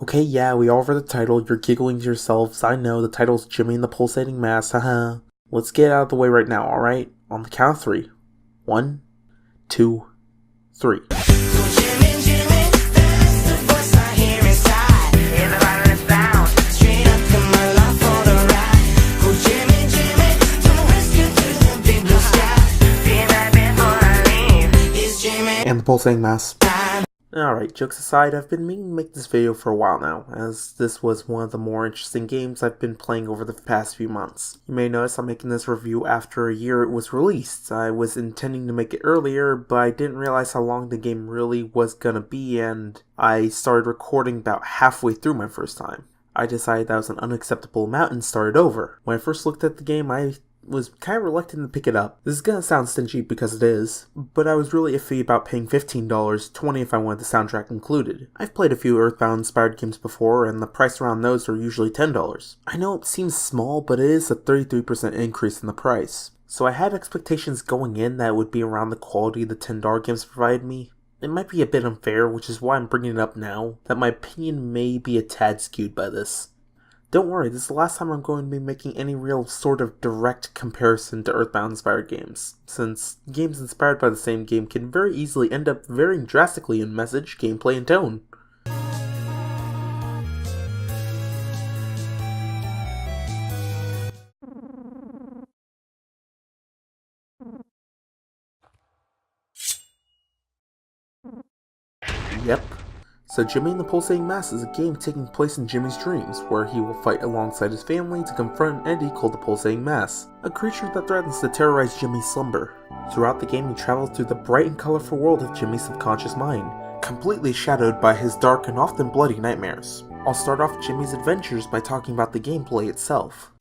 Okay, yeah, we all read the title. You're giggling to yourselves. I know, the title's Jimmy and the Pulsating Mass, haha. Let's get it out of the way right now, alright? On the count of three. 1, 2, 3. And the Pulsating Mass. Alright, jokes aside, I've been meaning to make this video for a while now, as this was one of the more interesting games I've been playing over the past few months. You may notice I'm making this review after a year it was released. I was intending to make it earlier, but I didn't realize how long the game really was gonna be, and I started recording about halfway through my first time. I decided that was an unacceptable amount and started over. When I first looked at the game, I was kind of reluctant to pick it up. This is gonna sound stingy because it is, but I was really iffy about paying $15, $20 if I wanted the soundtrack included. I've played a few Earthbound-inspired games before, and the price around those are usually $10. I know it seems small, but it is a 33% increase in the price. So I had expectations going in that it would be around the quality the $10 games provided me. It might be a bit unfair, which is why I'm bringing it up now, that my opinion may be a tad skewed by this. Don't worry, this is the last time I'm going to be making any real sort of direct comparison to Earthbound-inspired games, since games inspired by the same game can very easily end up varying drastically in message, gameplay, and tone. Yep. So Jimmy and the Pulsating Mass is a game taking place in Jimmy's dreams, where he will fight alongside his family to confront an entity called the Pulsating Mass, a creature that threatens to terrorize Jimmy's slumber. Throughout the game, you travel through the bright and colorful world of Jimmy's subconscious mind, completely shadowed by his dark and often bloody nightmares. I'll start off Jimmy's adventures by talking about the gameplay itself.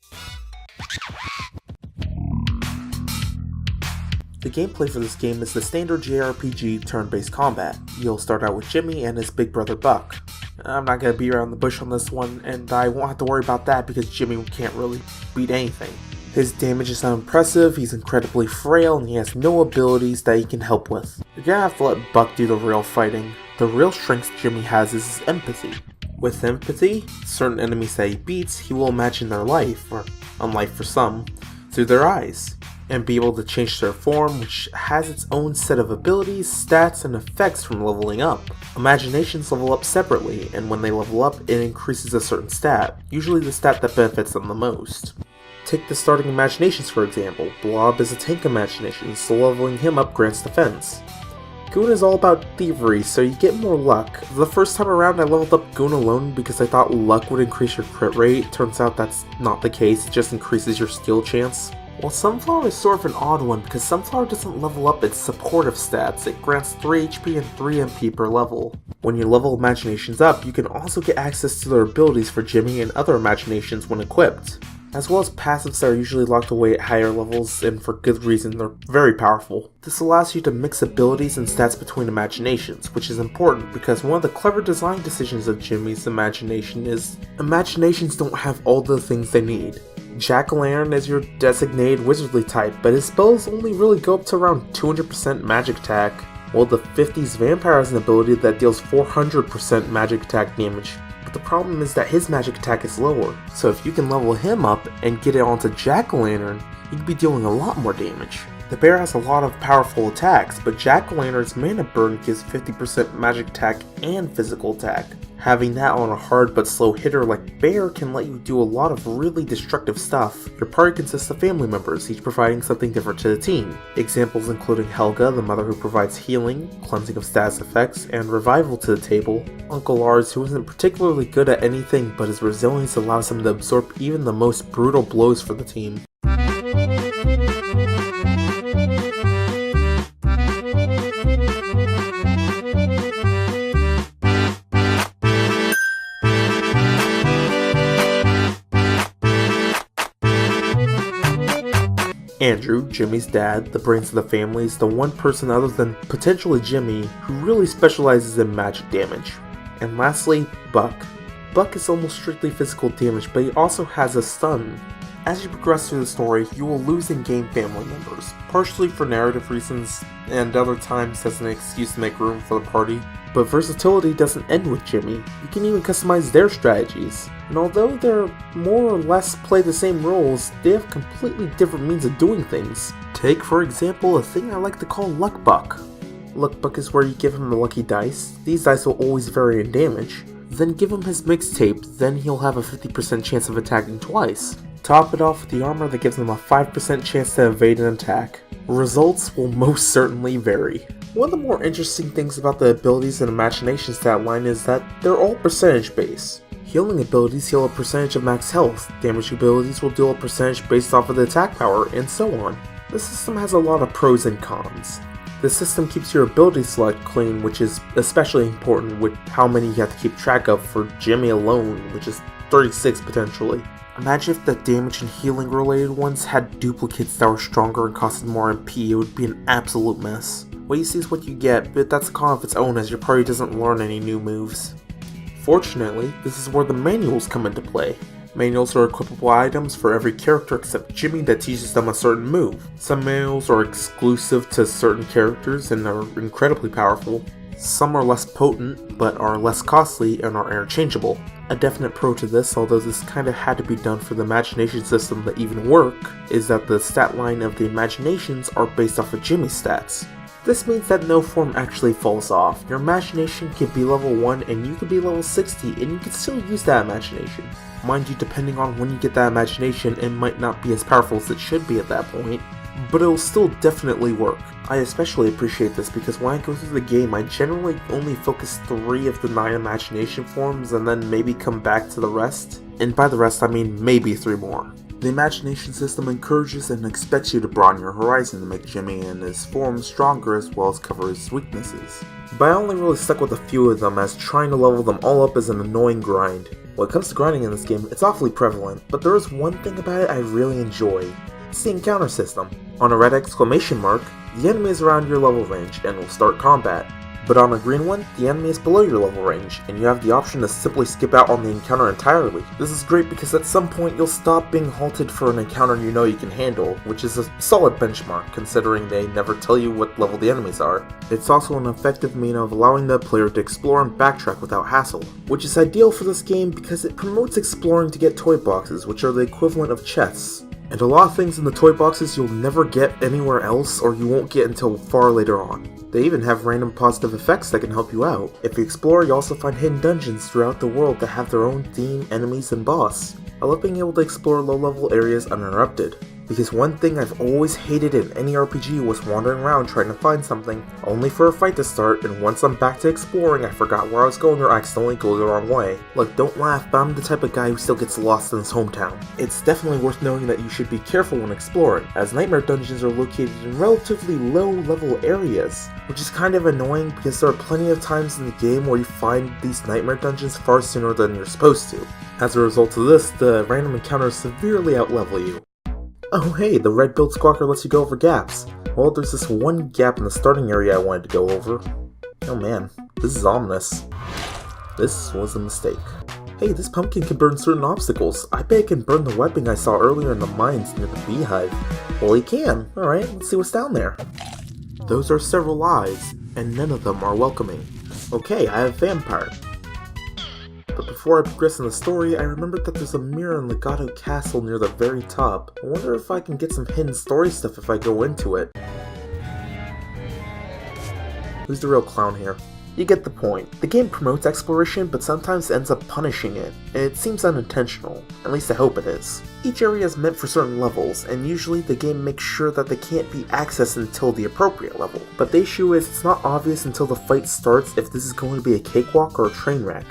The gameplay for this game is the standard JRPG turn-based combat. You'll start out with Jimmy and his big brother Buck. I'm not going to beat around the bush on this one, and I won't have to worry about that because Jimmy can't really beat anything. His damage is unimpressive, he's incredibly frail, and he has no abilities that he can help with. You're going to have to let Buck do the real fighting. The real strength Jimmy has is his empathy. With empathy, certain enemies that he beats, he will imagine their life, or unlife for some, through their eyes, and be able to change their form, which has its own set of abilities, stats, and effects from leveling up. Imaginations level up separately, and when they level up, it increases a certain stat, usually the stat that benefits them the most. Take the starting imaginations for example. Blob is a tank imagination, so leveling him up grants defense. Goon is all about thievery, so you get more luck. The first time around I leveled up Goon alone because I thought luck would increase your crit rate. Turns out that's not the case, it just increases your skill chance. Well, Sunflower is sort of an odd one because Sunflower doesn't level up its supportive stats, it grants 3 HP and 3 MP per level. When you level imaginations up, you can also get access to their abilities for Jimmy and other imaginations when equipped, as well as passives that are usually locked away at higher levels, and for good reason, they're very powerful. This allows you to mix abilities and stats between imaginations, which is important because one of the clever design decisions of Jimmy's imagination is imaginations don't have all the things they need. Jack-o'-lantern is your designated wizardly type, but his spells only really go up to around 200% magic attack, while the 50s vampire has an ability that deals 400% magic attack damage. But the problem is that his magic attack is lower, so if you can level him up and get it onto Jack-o'-lantern, you can be dealing a lot more damage. The bear has a lot of powerful attacks, but Jack-o'-lantern's mana burn gives 50% magic attack and physical attack. Having that on a hard but slow hitter like Bear can let you do a lot of really destructive stuff. Your party consists of family members, each providing something different to the team. Examples including Helga, the mother who provides healing, cleansing of status effects, and revival to the table. Uncle Lars, who isn't particularly good at anything but his resilience allows him to absorb even the most brutal blows for the team. Andrew, Jimmy's dad, the brains of the family, is the one person other than potentially Jimmy who really specializes in magic damage. And lastly, Buck. Buck is almost strictly physical damage, but he also has a stun. As you progress through the story, you will lose in-game family members, partially for narrative reasons, and other times as an excuse to make room for the party. But versatility doesn't end with Jimmy. You can even customize their strategies. And although they're more or less play the same roles, they have completely different means of doing things. Take, for example, a thing I like to call Luck Buck. Luck Buck is where you give him the lucky dice. These dice will always vary in damage. Then give him his mixtape, then he'll have a 50% chance of attacking twice. Top it off with the armor that gives him a 5% chance to evade an attack. Results will most certainly vary. One of the more interesting things about the abilities and imagination stat line is that they're all percentage based. Healing abilities heal a percentage of max health, damage abilities will deal a percentage based off of the attack power, and so on. The system has a lot of pros and cons. The system keeps your ability select clean, which is especially important with how many you have to keep track of for Jimmy alone, which is 36 potentially. Imagine if the damage and healing related ones had duplicates that were stronger and costed more MP, it would be an absolute mess. What you see is what you get, but that's a con of its own as your party doesn't learn any new moves. Fortunately, this is where the manuals come into play. Manuals are equipable items for every character except Jimmy that teaches them a certain move. Some manuals are exclusive to certain characters and are incredibly powerful. Some are less potent, but are less costly and are interchangeable. A definite pro to this, although this kinda had to be done for the imagination system to even work, is that the stat line of the imaginations are based off of Jimmy's stats. This means that no form actually falls off. Your imagination can be level 1 and you can be level 60 and you can still use that imagination. Mind you, depending on when you get that imagination, it might not be as powerful as it should be at that point, but it will still definitely work. I especially appreciate this because when I go through the game, I generally only focus 3 of the 9 imagination forms and then maybe come back to the rest. And by the rest, I mean maybe 3 more. The imagination system encourages and expects you to broaden your horizon to make Jimmy and his forms stronger as well as cover his weaknesses. But I only really stuck with a few of them as trying to level them all up is an annoying grind. When it comes to grinding in this game, it's awfully prevalent, but there is one thing about it I really enjoy. It's the encounter system. On a red exclamation mark, the enemy is around your level range and will start combat. But on a green one, the enemy is below your level range, and you have the option to simply skip out on the encounter entirely. This is great because at some point you'll stop being halted for an encounter you know you can handle, which is a solid benchmark considering they never tell you what level the enemies are. It's also an effective means of allowing the player to explore and backtrack without hassle, which is ideal for this game because it promotes exploring to get toy boxes, which are the equivalent of chests. And a lot of things in the toy boxes you'll never get anywhere else or you won't get until far later on. They even have random positive effects that can help you out. If you explore, you also find hidden dungeons throughout the world that have their own theme, enemies, and boss. I love being able to explore low-level areas uninterrupted. Because one thing I've always hated in any RPG was wandering around trying to find something, only for a fight to start, and once I'm back to exploring I forgot where I was going or accidentally go the wrong way. Look, don't laugh, but I'm the type of guy who still gets lost in his hometown. It's definitely worth noting that you should be careful when exploring, as nightmare dungeons are located in relatively low-level areas, which is kind of annoying because there are plenty of times in the game where you find these nightmare dungeons far sooner than you're supposed to. As a result of this, the random encounters severely outlevel you. Oh hey, the red build squawker lets you go over gaps. Well, there's this one gap in the starting area I wanted to go over. Oh man, this is ominous. This was a mistake. Hey, this pumpkin can burn certain obstacles. I bet it can burn the webbing I saw earlier in the mines near the beehive. Well, it can. Alright, let's see what's down there. Those are several eyes, and none of them are welcoming. Okay, I have vampire. But before I progress in the story, I remembered that there's a mirror in Legato Castle near the very top. I wonder if I can get some hidden story stuff if I go into it. Who's the real clown here? You get the point. The game promotes exploration, but sometimes ends up punishing it, and it seems unintentional. At least I hope it is. Each area is meant for certain levels, and usually the game makes sure that they can't be accessed until the appropriate level. But the issue is, it's not obvious until the fight starts if this is going to be a cakewalk or a train wreck.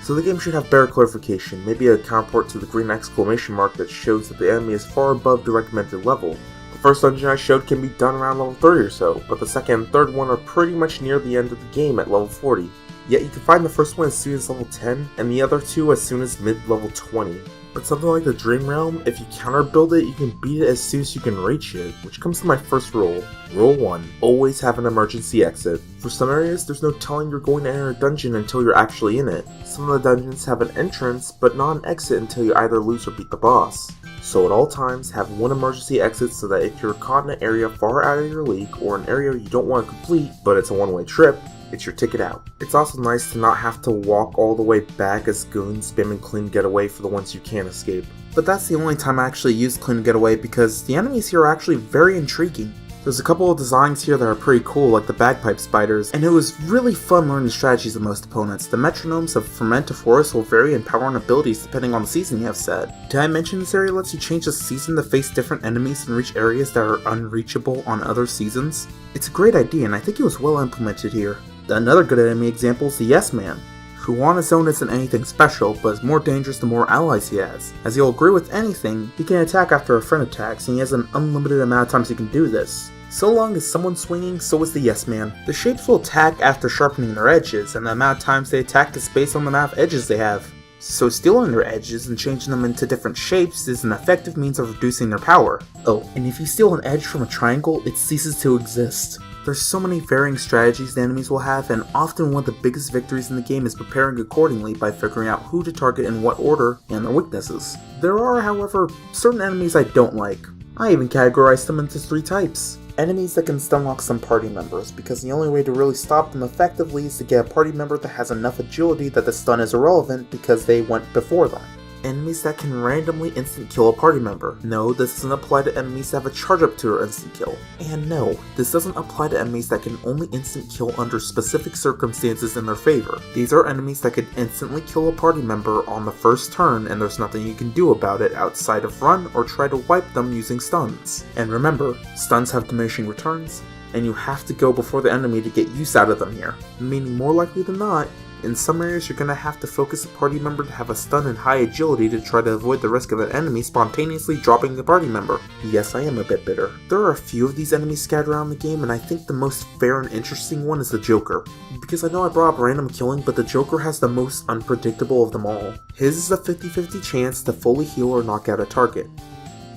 So the game should have better clarification, maybe a counterpart to the green exclamation mark that shows that the enemy is far above the recommended level. The first dungeon I showed can be done around level 30 or so, but the second and third one are pretty much near the end of the game at level 40. Yet you can find the first one as soon as level 10, and the other two as soon as mid-level 20. But something like the Dream Realm, if you counter build it, you can beat it as soon as you can reach it, which comes to my first rule. Rule 1. Always have an emergency exit. For some areas, there's no telling you're going to enter a dungeon until you're actually in it. Some of the dungeons have an entrance, but not an exit until you either lose or beat the boss. So at all times, have one emergency exit so that if you're caught in an area far out of your league, or an area you don't want to complete, but it's a one-way trip, it's your ticket out. It's also nice to not have to walk all the way back as goons spamming clean getaway for the ones you can't escape. But that's the only time I actually used clean getaway because the enemies here are actually very intriguing. There's a couple of designs here that are pretty cool, like the bagpipe spiders, and it was really fun learning the strategies of most opponents. The metronomes of Fermentiforus will vary in power and abilities depending on the season you have set. Did I mention this area lets you change the season to face different enemies and reach areas that are unreachable on other seasons? It's a great idea, and I think it was well implemented here. Another good enemy example is the Yes Man, who on his own isn't anything special, but is more dangerous the more allies he has. As he'll agree with anything, he can attack after a friend attacks, and he has an unlimited amount of times he can do this. So long as someone's swinging, so is the Yes Man. The shapes will attack after sharpening their edges, and the amount of times they attack is based on the amount of edges they have. So stealing their edges and changing them into different shapes is an effective means of reducing their power. Oh, and if you steal an edge from a triangle, it ceases to exist. There's so many varying strategies the enemies will have, and often one of the biggest victories in the game is preparing accordingly by figuring out who to target in what order and their weaknesses. There are, however, certain enemies I don't like. I even categorized them into 3 types. Enemies that can stunlock some party members, because the only way to really stop them effectively is to get a party member that has enough agility that the stun is irrelevant because they went before them. Enemies that can randomly instant kill a party member. No, this doesn't apply to enemies that have a charge up to their instant kill. And no, this doesn't apply to enemies that can only instant kill under specific circumstances in their favor. These are enemies that can instantly kill a party member on the first turn and there's nothing you can do about it outside of run or try to wipe them using stuns. And remember, stuns have diminishing returns, and you have to go before the enemy to get use out of them here. Meaning more likely than not, in some areas you're going to have to focus a party member to have a stun and high agility to try to avoid the risk of an enemy spontaneously dropping the party member. Yes, I am a bit bitter. There are a few of these enemies scattered around the game, and I think the most fair and interesting one is the Joker. Because I know I brought up random killing, but the Joker has the most unpredictable of them all. His is a 50-50 chance to fully heal or knock out a target.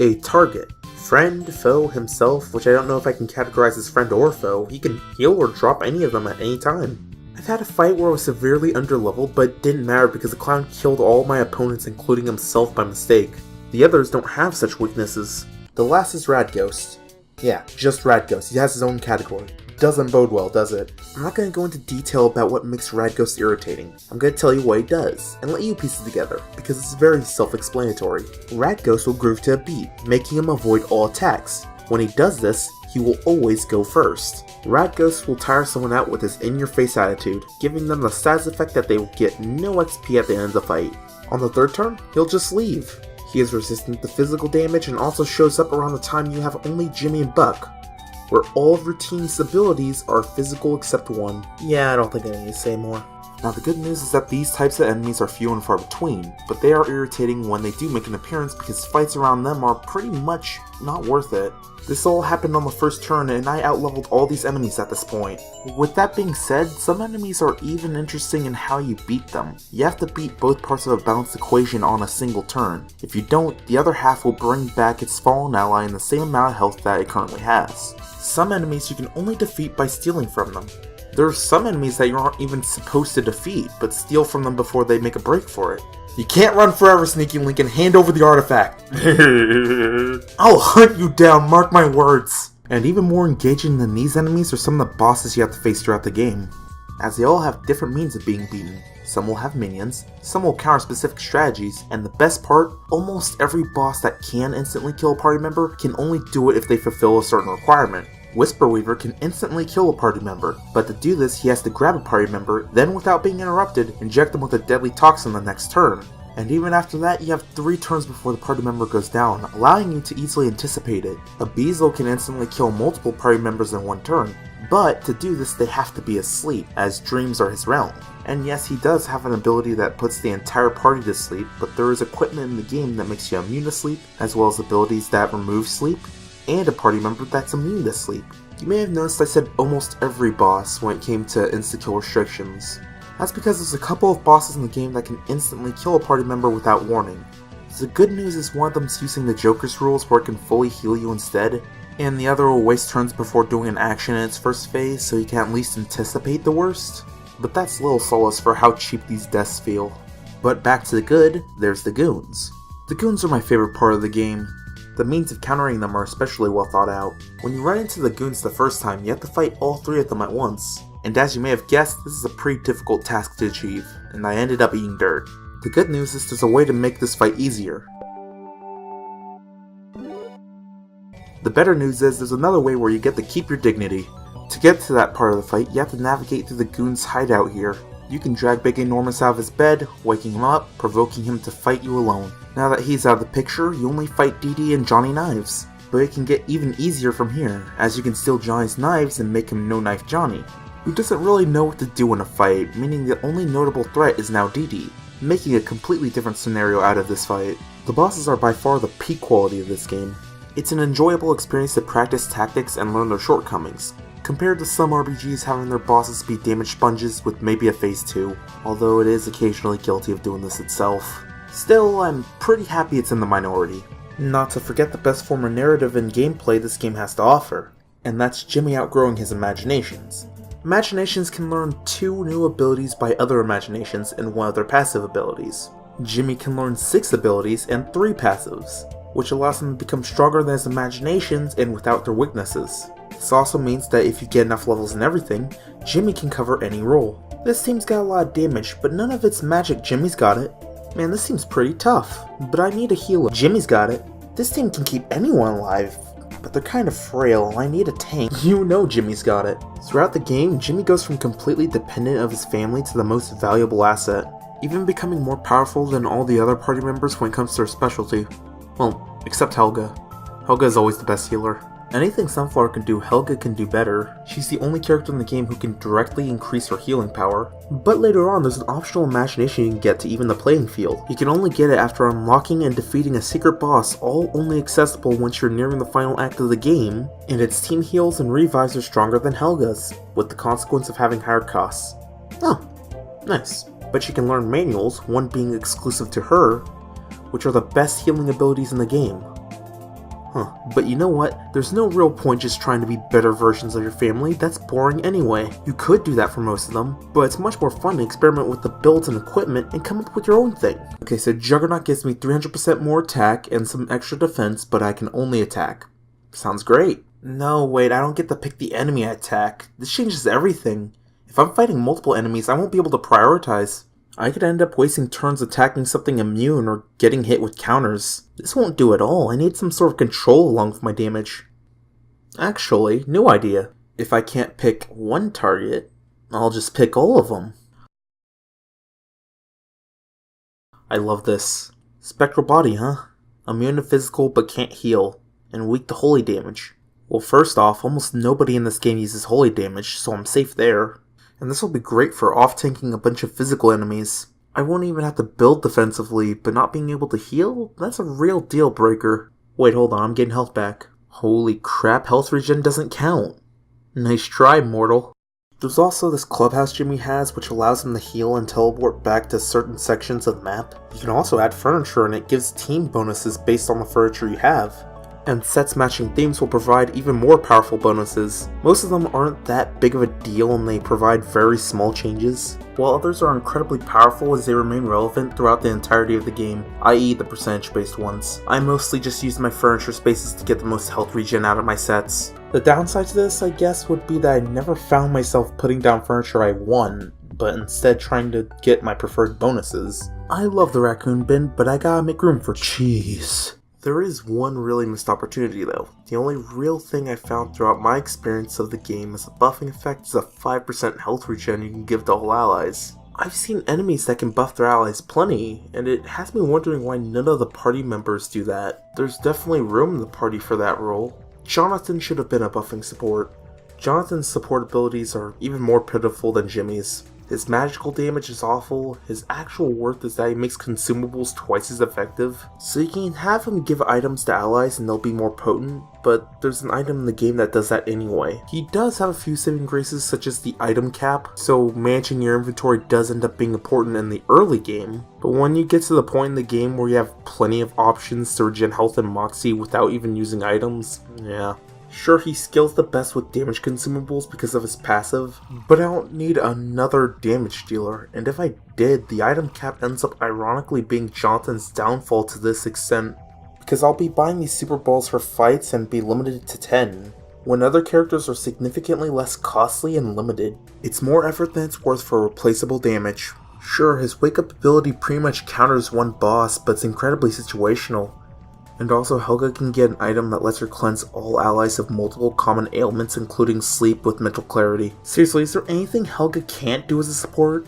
A target. Friend, foe, himself, which I don't know if I can categorize as friend or foe, he can heal or drop any of them at any time. I've had a fight where I was severely underleveled, but it didn't matter because the clown killed all my opponents including himself by mistake. The others don't have such weaknesses. The last is Radghost. Yeah, just Radghost, he has his own category. Doesn't bode well, does it? I'm not going to go into detail about what makes Radghost irritating. I'm going to tell you what he does, and let you piece it together, because it's very self-explanatory. Radghost will groove to a beat, making him avoid all attacks. When he does this, he will always go first. Radghost will tire someone out with his in-your-face attitude, giving them the status effect that they will get no XP at the end of the fight. On the 3rd turn, he'll just leave. He is resistant to physical damage and also shows up around the time you have only Jimmy and Buck, where all of Routine's abilities are physical except one. Yeah, I don't think I need to say more. Now the good news is that these types of enemies are few and far between, but they are irritating when they do make an appearance because fights around them are pretty much not worth it. This all happened on the 1st turn and I outleveled all these enemies at this point. With that being said, some enemies are even interesting in how you beat them. You have to beat both parts of a balanced equation on a single turn. If you don't, the other half will bring back its fallen ally in the same amount of health that it currently has. Some enemies you can only defeat by stealing from them. There are some enemies that you aren't even supposed to defeat, but steal from them before they make a break for it. You can't run forever, Sneaky Link, and hand over the artifact! I'll hunt you down, mark my words! And even more engaging than these enemies are some of the bosses you have to face throughout the game, as they all have different means of being beaten. Some will have minions, some will counter specific strategies, and the best part, almost every boss that can instantly kill a party member can only do it if they fulfill a certain requirement. Whisper Weaver can instantly kill a party member, but to do this he has to grab a party member, then without being interrupted, inject them with a deadly toxin the next turn. And even after that, you have 3 turns before the party member goes down, allowing you to easily anticipate it. A Beezle can instantly kill multiple party members in 1 turn, but to do this they have to be asleep, as dreams are his realm. And yes, he does have an ability that puts the entire party to sleep, but there is equipment in the game that makes you immune to sleep, as well as abilities that remove sleep, and a party member that's immune to sleep. You may have noticed I said almost every boss when it came to insta-kill restrictions. That's because there's a couple of bosses in the game that can instantly kill a party member without warning. The good news is one of them's using the Joker's rules where it can fully heal you instead, and the other will waste turns before doing an action in its first phase so you can at least anticipate the worst. But that's little solace for how cheap these deaths feel. But back to the good, there's the goons. The goons are my favorite part of the game. The means of countering them are especially well thought out. When you run into the goons the first time, you have to fight all 3 of them at once. and as you may have guessed, this is a pretty difficult task to achieve, and I ended up eating dirt. The good news is there's a way to make this fight easier. The better news is there's another way where you get to keep your dignity. To get to that part of the fight, you have to navigate through the goon's hideout here. You can drag Big Enormous out of his bed, waking him up, provoking him to fight you alone. Now that he's out of the picture, you only fight Dee Dee and Johnny Knives. But it can get even easier from here, as you can steal Johnny's knives and make him No Knife Johnny, who doesn't really know what to do in a fight, meaning the only notable threat is now Dee Dee, making a completely different scenario out of this fight. The bosses are by far the peak quality of this game. It's an enjoyable experience to practice tactics and learn their shortcomings, compared to some RPGs having their bosses be damage sponges with maybe a phase 2, although it is occasionally guilty of doing this itself. Still, I'm pretty happy it's in the minority. Not to forget the best form of narrative and gameplay this game has to offer, and that's Jimmy outgrowing his imaginations. Imaginations can learn 2 new abilities by other imaginations and 1 of their passive abilities. Jimmy can learn 6 abilities and 3 passives, which allows him to become stronger than his imaginations and without their weaknesses. This also means that if you get enough levels and everything, Jimmy can cover any role. This team's got a lot of damage, but none of it's magic. Jimmy's got it. Man, this seems pretty tough, but I need a healer. Jimmy's got it. This team can keep anyone alive, but they're kind of frail. I need a tank. You know Jimmy's got it. Throughout the game, Jimmy goes from completely dependent of his family to the most valuable asset, even becoming more powerful than all the other party members when it comes to their specialty. Well, except Helga. Helga is always the best healer. Anything Sunflower can do, Helga can do better. She's the only character in the game who can directly increase her healing power. But later on, there's an optional imagination you can get to even the playing field. You can only get it after unlocking and defeating a secret boss, all only accessible once you're nearing the final act of the game, and its team heals and revives are stronger than Helga's, with the consequence of having higher costs. Oh, nice. But she can learn manuals, one being exclusive to her, which are the best healing abilities in the game. But you know what? There's no real point just trying to be better versions of your family. That's boring anyway. You could do that for most of them, but it's much more fun to experiment with the builds and equipment and come up with your own thing. Okay, so Juggernaut gives me 300% more attack and some extra defense, but I can only attack. Sounds great. No, wait, I don't get to pick the enemy I attack. This changes everything. If I'm fighting multiple enemies, I won't be able to prioritize. I could end up wasting turns attacking something immune or getting hit with counters. This won't do at all. I need some sort of control along with my damage. Actually, new idea. If I can't pick one target, I'll just pick all of them. I love this. Spectral body, huh? Immune to physical but can't heal, and weak to holy damage. Well, first off, almost nobody in this game uses holy damage, so I'm safe there. And this will be great for off-tanking a bunch of physical enemies. I won't even have to build defensively, but not being able to heal? That's a real deal breaker. Wait, hold on, I'm getting health back. Holy crap, health regen doesn't count. Nice try, mortal. There's also this clubhouse Jimmy has, which allows him to heal and teleport back to certain sections of the map. You can also add furniture, and it gives team bonuses based on the furniture you have. And sets matching themes will provide even more powerful bonuses. Most of them aren't that big of a deal and they provide very small changes, while others are incredibly powerful as they remain relevant throughout the entirety of the game, i.e. the percentage based ones. I mostly just use my furniture spaces to get the most health regen out of my sets. The downside to this, I guess, would be that I never found myself putting down furniture I won, but instead trying to get my preferred bonuses. I love the raccoon bin, but I gotta make room for cheese. There is one really missed opportunity though. The only real thing I found throughout my experience of the game as a buffing effect is a 5% health regen you can give to all allies. I've seen enemies that can buff their allies plenty, and it has me wondering why none of the party members do that. There's definitely room in the party for that role. Jonathan should have been a buffing support. Jonathan's support abilities are even more pitiful than Jimmy's. His magical damage is awful, his actual worth is that he makes consumables twice as effective. So you can have him give items to allies and they'll be more potent, but there's an item in the game that does that anyway. He does have a few saving graces such as the item cap, so managing your inventory does end up being important in the early game. But when you get to the point in the game where you have plenty of options to regen health and moxie without even using items, yeah. Sure, he scales the best with damage consumables because of his passive, but I don't need another damage dealer, and if I did, the item cap ends up ironically being Jonathan's downfall to this extent, because I'll be buying these super balls for fights and be limited to 10. when other characters are significantly less costly and limited. It's more effort than it's worth for replaceable damage. Sure, his wake up ability pretty much counters one boss, but it's incredibly situational. And also Helga can get an item that lets her cleanse all allies of multiple common ailments, including sleep with mental clarity. Seriously, is there anything Helga can't do as a support?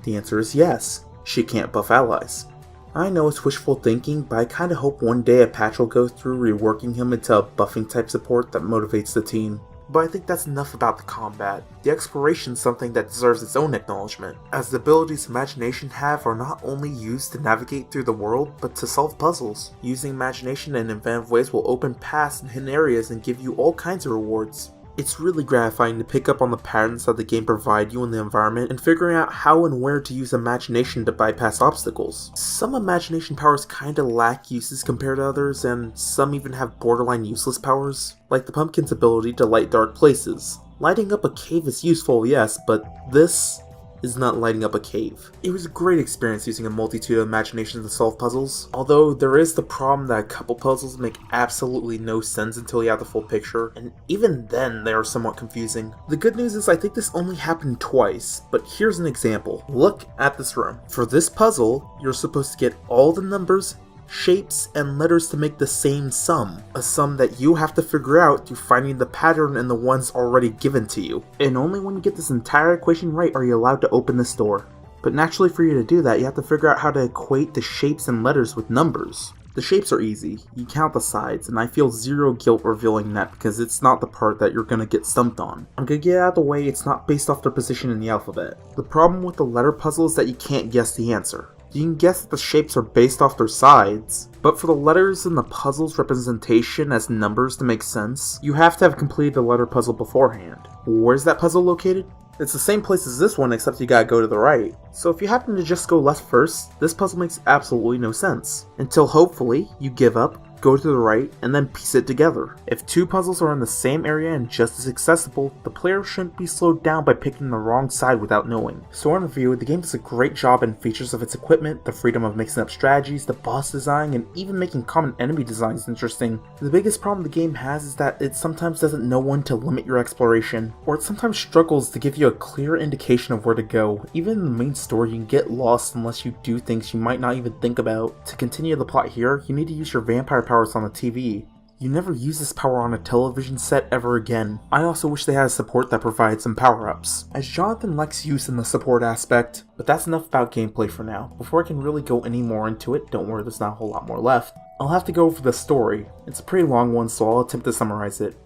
The answer is yes, she can't buff allies. I know it's wishful thinking, but I kinda hope one day a patch will go through reworking him into a buffing type support that motivates the team. But I think that's enough about the combat. The exploration's something that deserves its own acknowledgement, as the abilities Imagination have are not only used to navigate through the world, but to solve puzzles. Using Imagination in inventive ways will open paths and hidden areas and give you all kinds of rewards. It's really gratifying to pick up on the patterns that the game provides you in the environment and figuring out how and where to use Imagination to bypass obstacles. Some Imagination powers kinda lack uses compared to others, and some even have borderline useless powers, like the Pumpkin's ability to light dark places. Lighting up a cave is useful, yes, but this is not lighting up a cave. It was a great experience using a multitude of imaginations to solve puzzles, although there is the problem that a couple puzzles make absolutely no sense until you have the full picture, and even then they are somewhat confusing. The good news is I think this only happened twice, but here's an example. Look at this room. For this puzzle, you're supposed to get all the numbers, shapes, and letters to make the same sum. A sum that you have to figure out through finding the pattern in the ones already given to you. And only when you get this entire equation right are you allowed to open this door. But naturally for you to do that, you have to figure out how to equate the shapes and letters with numbers. The shapes are easy. You count the sides, and I feel zero guilt revealing that because it's not the part that you're gonna get stumped on. I'm gonna get out of the way, it's not based off their position in the alphabet. The problem with the letter puzzle is that you can't guess the answer. You can guess that the shapes are based off their sides, but for the letters in the puzzle's representation as numbers to make sense, you have to have completed the letter puzzle beforehand. Where's that puzzle located? It's the same place as this one, except you gotta go to the right. So if you happen to just go left first, this puzzle makes absolutely no sense. Until hopefully, you give up, go to the right, and then piece it together. If two puzzles are in the same area and just as accessible, the player shouldn't be slowed down by picking the wrong side without knowing. So in review, the game does a great job in features of its equipment, the freedom of mixing up strategies, the boss design, and even making common enemy designs interesting. The biggest problem the game has is that it sometimes doesn't know when to limit your exploration, or it sometimes struggles to give you a clear indication of where to go. Even in the main story, you can get lost unless you do things you might not even think about. To continue the plot here, you need to use your vampire powers on the TV. You never use this power on a television set ever again. I also wish they had a support that provides some power-ups, as Jonathan likes use in the support aspect. But that's enough about gameplay for now. Before I can really go any more into it, don't worry, there's not a whole lot more left, I'll have to go over the story. It's a pretty long one, so I'll attempt to summarize it.